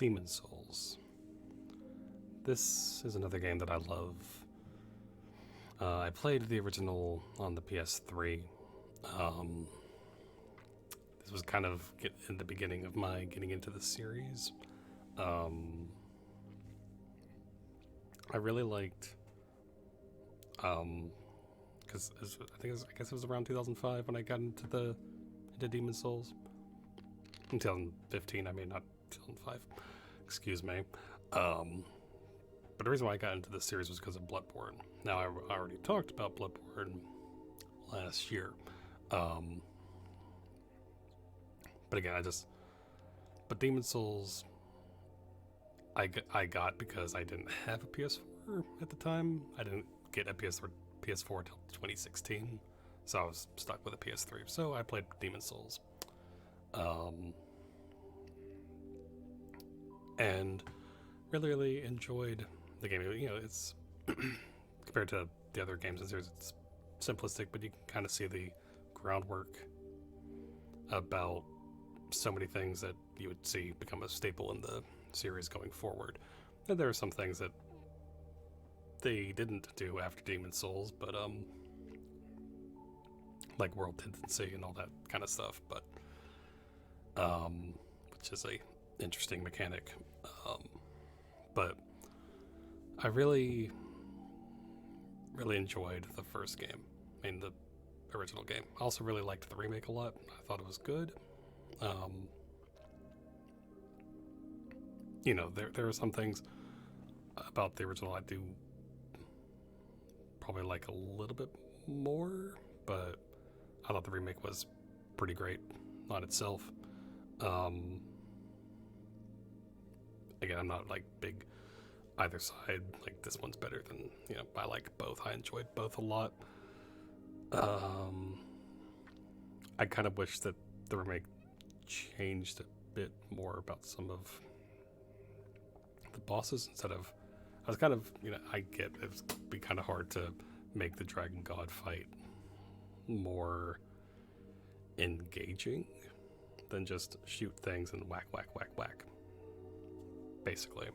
Demon Souls. This is another game that I love. I played the original on the PS3. Um, this was kind of in the beginning of my getting into the series. I really liked, because I guess it was around 2005 when I got into Demon Souls. In 2015, I mean, not 2005. Excuse me. But the reason why I got into this series was because of Bloodborne. Now, I already talked about Bloodborne last year. But again, but Demon Souls, I got because I didn't have a PS4 at the time. I didn't get a PS4 until 2016, so I was stuck with a PS3. So I played Demon Souls. And really enjoyed the game. You know, it's compared to the other games in the series, it's simplistic, but you can kind of see the groundwork about so many things that you would see become a staple in the series going forward. And there are some things that they didn't do after Demon Souls, but like world tendency and all that kind of stuff, but which is a interesting mechanic. But I really enjoyed the first game. I mean, the original game. I also really liked the remake a lot. I thought it was good. You know, there are some things about the original I do probably like a little bit more, but I thought the remake was pretty great on itself. Again, I'm not like big either side. Like this one's better than, you know, I like both. I enjoyed both a lot. I kind of wish that the remake changed a bit more about some of the bosses instead of. I was kind of, you know, I get it'd be kind of hard to make the Dragon God fight more engaging than just shoot things and whack, basically.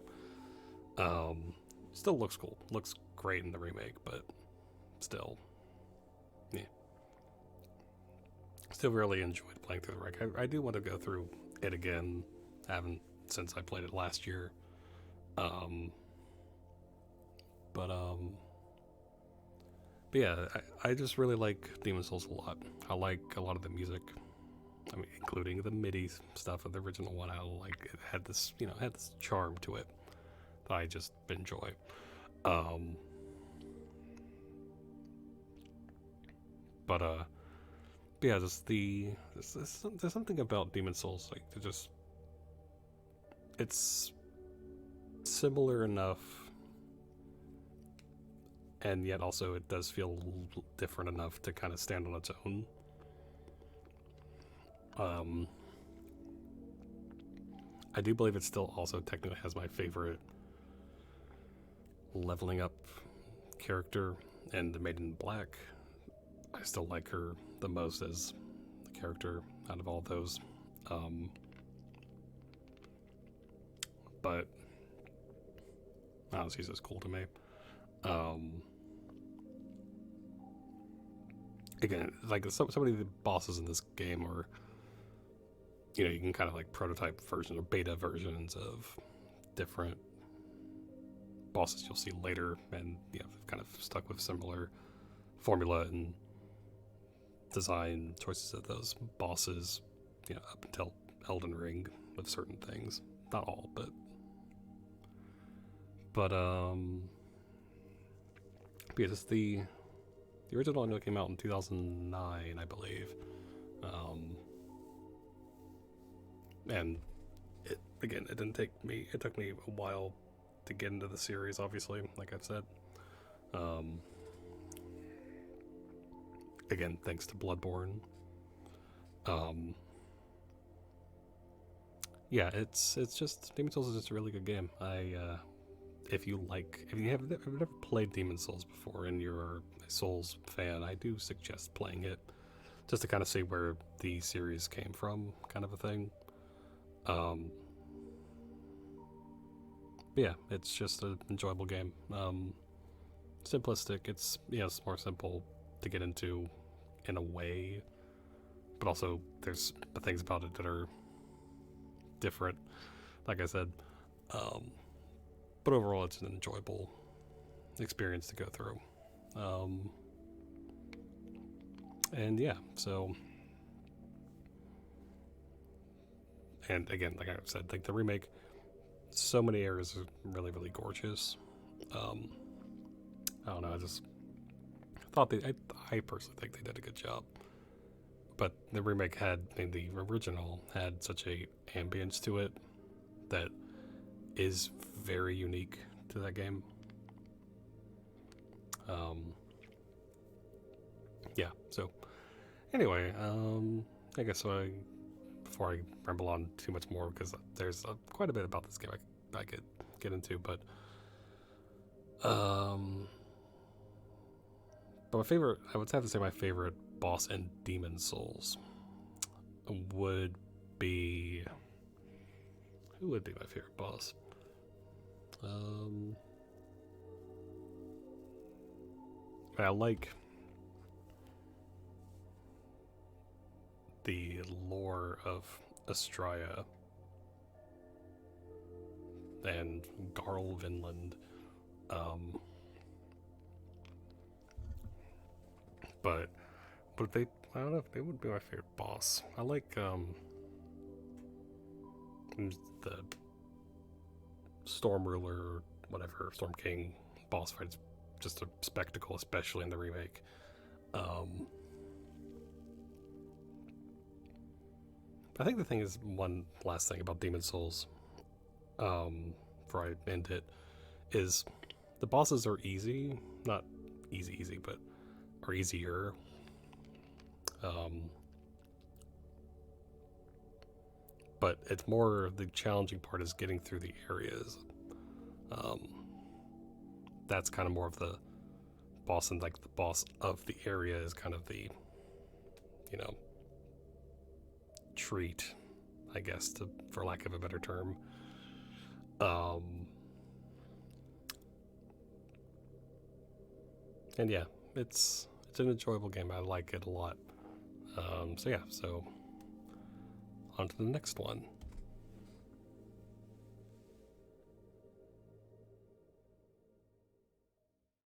Still looks cool. Looks great in the remake, but still, yeah. Still really enjoyed playing through the remake. I do want to go through it again. I haven't since I played it last year. But yeah, I just really like Demon Souls a lot. I like a lot of the music. I mean, including the MIDI stuff of the original one. I like it had this, you know, had this charm to it that I just enjoy. But yeah, just there's something about Demon Souls like it's similar enough, and yet also it does feel different enough to kind of stand on its own. I do believe it still also technically has my favorite leveling up character, and the Maiden in Black. I still like her the most as the character out of all those. But honestly, she's just cool to me. Again, like some of the bosses in this game are, you know, you can kind of like prototype versions or beta versions of different bosses you'll see later, and you know, kind of stuck with similar formula and design choices of those bosses, you know, up until Elden Ring with certain things. Not all, but yeah, just the original I know came out in 2009, I believe. And it took me a while to get into the series, obviously, like I've said. Again, thanks to Bloodborne. Yeah, it's just Demon Souls is just a really good game. If you have never played Demon Souls before and you're a Souls fan, I do suggest playing it just to kind of see where the series came from, kind of a thing. but yeah, it's just an enjoyable game. Simplistic. It's more simple to get into in a way, but also there's things about it that are different. Like I said, um, but overall, it's an enjoyable experience to go through. Um, and yeah, so and again, like I said, like the remake, so many areas are really really gorgeous. Um, I don't know, I just thought I personally think they did a good job. But the remake the original had such a ambience to it that is very unique to that game. Um, yeah. So anyway, I guess before I ramble on too much more, because there's quite a bit about this game I could get into, um, but my favorite, I would have to say, my favorite boss in Demon Souls would be who would be my favorite boss? Um, I like the lore of Astraea and Garl Vinland. Um, but they, I don't know if they would be my favorite boss. I like the Storm Ruler, or whatever, Storm King boss fight is just a spectacle, especially in the remake. Um, I think the thing is, one last thing about Demon Souls, before I end it, is the bosses are easy, not easy, but are easier. Um, but it's more the challenging part is getting through the areas. Um, that's kind of more of the boss, and like the boss of the area is kind of the, you know, treat, I guess, for lack of a better term. Um, and yeah, it's an enjoyable game. I like it a lot. So yeah, so on to the next one.